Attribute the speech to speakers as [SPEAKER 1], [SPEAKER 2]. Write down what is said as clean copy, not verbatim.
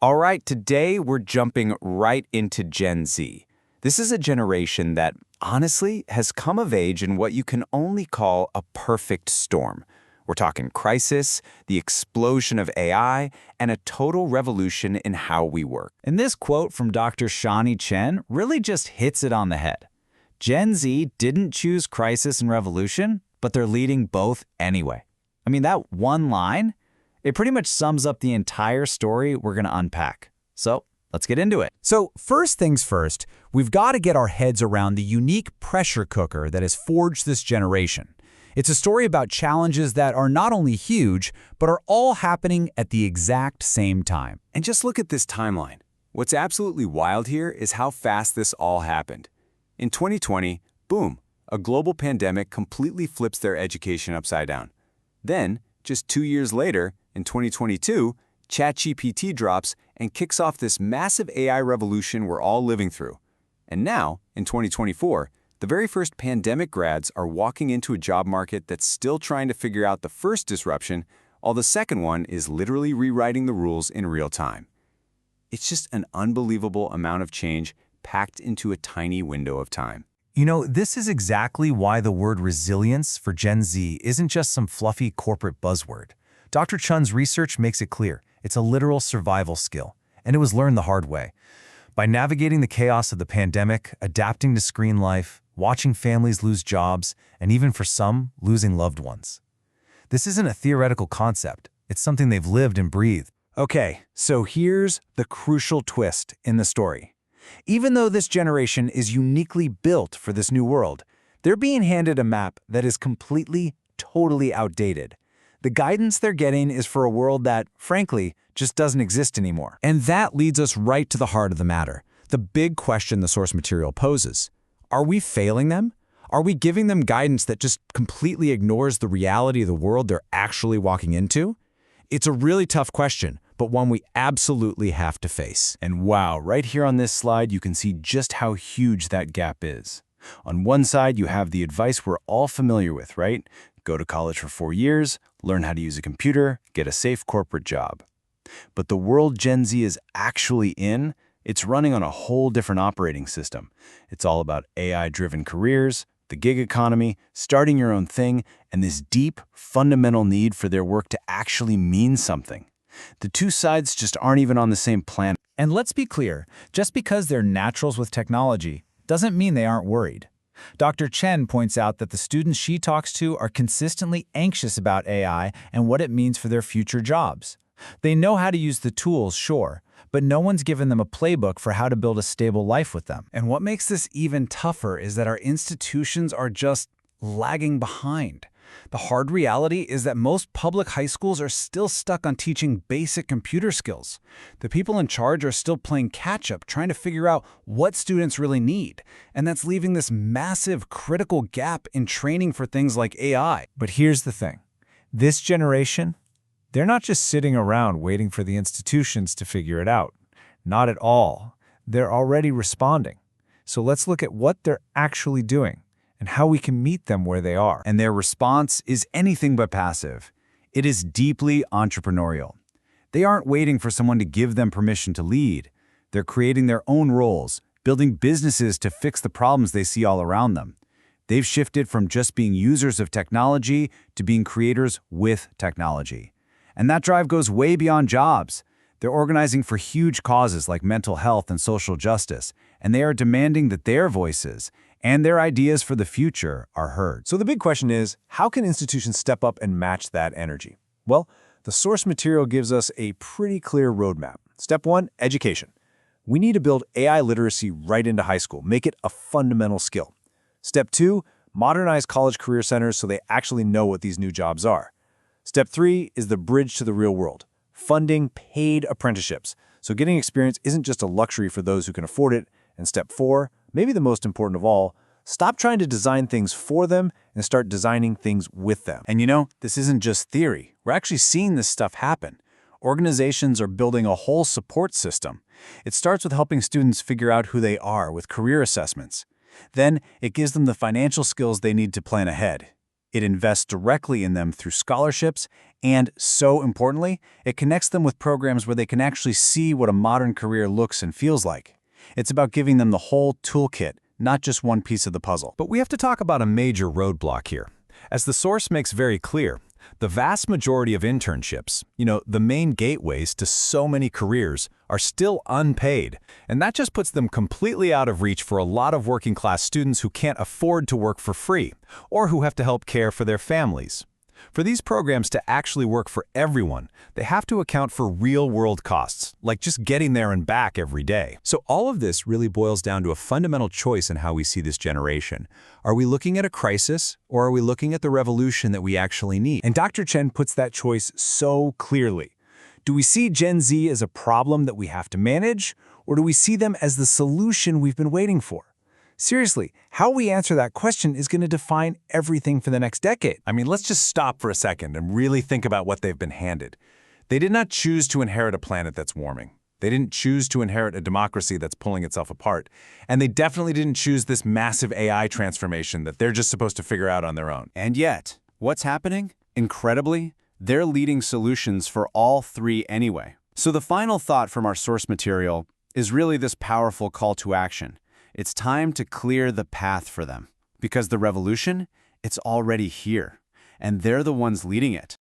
[SPEAKER 1] All right, today we're jumping right into Gen Z. This is a generation that, honestly, has come of age in what you can only call a perfect storm. We're talking crisis, the explosion of AI, and a total revolution in how we work.
[SPEAKER 2] And this quote from Dr. Shani Chen really just hits it on the head. Gen Z didn't choose crisis and revolution, but they're leading both anyway. I mean, that one line, it pretty much sums up the entire story we're going to unpack. So let's get into it.
[SPEAKER 3] So first things first, we've got to get our heads around the unique pressure cooker that has forged this generation. It's a story about challenges that are not only huge, but are all happening at the exact same time.
[SPEAKER 1] And just look at this timeline. What's absolutely wild here is how fast this all happened. In 2020, boom, a global pandemic completely flips their education upside down. Then, just 2 years later, in 2022, ChatGPT drops and kicks off this massive AI revolution we're all living through. And now, in 2024, the very first pandemic grads are walking into a job market that's still trying to figure out the first disruption, while the second one is literally rewriting the rules in real time. It's just an unbelievable amount of change packed into a tiny window of time.
[SPEAKER 3] You know, this is exactly why the word resilience for Gen Z isn't just some fluffy corporate buzzword. Dr. Chen's research makes it clear it's a literal survival skill, and it was learned the hard way. By navigating the chaos of the pandemic, adapting to screen life, watching families lose jobs, and even for some, losing loved ones. This isn't a theoretical concept. It's something they've lived and breathed.
[SPEAKER 2] Okay, so here's the crucial twist in the story. Even though this generation is uniquely built for this new world, they're being handed a map that is completely, totally outdated. The guidance they're getting is for a world that, frankly, just doesn't exist anymore. And that leads us right to the heart of the matter, the big question the source material poses. Are we failing them? Are we giving them guidance that just completely ignores the reality of the world they're actually walking into? It's a really tough question, but one we absolutely have to face.
[SPEAKER 1] And wow, right here on this slide, you can see just how huge that gap is. On one side, you have the advice we're all familiar with, right? Go to college for 4 years, learn how to use a computer, get a safe corporate job. But the world Gen Z is actually in, it's running on a whole different operating system. It's all about AI-driven careers, the gig economy, starting your own thing, and this deep, fundamental need for their work to actually mean something. The two sides just aren't even on the same planet.
[SPEAKER 2] And let's be clear, just because they're naturals with technology doesn't mean they aren't worried. Dr. Chen points out that the students she talks to are consistently anxious about AI and what it means for their future jobs. They know how to use the tools, sure, but no one's given them a playbook for how to build a stable life with them. And what makes this even tougher is that our institutions are just lagging behind. The hard reality is that most public high schools are still stuck on teaching basic computer skills. The people in charge are still playing catch-up, trying to figure out what students really need. And that's leaving this massive critical gap in training for things like AI.
[SPEAKER 3] But here's the thing. This generation, they're not just sitting around waiting for the institutions to figure it out. Not at all. They're already responding. So let's look at what they're actually doing and how we can meet them where they are.
[SPEAKER 2] And their response is anything but passive. It is deeply entrepreneurial. They aren't waiting for someone to give them permission to lead. They're creating their own roles, building businesses to fix the problems they see all around them. They've shifted from just being users of technology to being creators with technology. And that drive goes way beyond jobs. They're organizing for huge causes like mental health and social justice, and they are demanding that their voices and their ideas for the future are heard.
[SPEAKER 3] So the big question is, how can institutions step up and match that energy? Well, the source material gives us a pretty clear roadmap. Step 1, education. We need to build AI literacy right into high school, make it a fundamental skill. Step 2, modernize college career centers so they actually know what these new jobs are. Step 3 is the bridge to the real world, funding paid apprenticeships. So getting experience isn't just a luxury for those who can afford it. And step 4, maybe the most important of all, stop trying to design things for them and start designing things with them.
[SPEAKER 2] And you know, this isn't just theory. We're actually seeing this stuff happen. Organizations are building a whole support system. It starts with helping students figure out who they are with career assessments. Then it gives them the financial skills they need to plan ahead.
[SPEAKER 3] It invests directly in them through scholarships, and, so importantly, it connects them with programs where they can actually see what a modern career looks and feels like. It's about giving them the whole toolkit, not just one piece of the puzzle.
[SPEAKER 4] But we have to talk about a major roadblock here. As the source makes very clear, the vast majority of internships, the main gateways to so many careers, are still unpaid. And that just puts them completely out of reach for a lot of working-class students who can't afford to work for free, or who have to help care for their families. For these programs to actually work for everyone, they have to account for real-world costs, like just getting there and back every day.
[SPEAKER 1] So all of this really boils down to a fundamental choice in how we see this generation. Are we looking at a crisis, or are we looking at the revolution that we actually need?
[SPEAKER 3] And Dr. Chen puts that choice so clearly. Do we see Gen Z as a problem that we have to manage, or do we see them as the solution we've been waiting for? Seriously, how we answer that question is going to define everything for the next decade.
[SPEAKER 4] I mean, let's just stop for a second and really think about what they've been handed. They did not choose to inherit a planet that's warming. They didn't choose to inherit a democracy that's pulling itself apart. And they definitely didn't choose this massive AI transformation that they're just supposed to figure out on their own.
[SPEAKER 1] And yet, what's happening? Incredibly, they're leading solutions for all three anyway. So the final thought from our source material is really this powerful call to action. It's time to clear the path for them, because the revolution, it's already here, and they're the ones leading it.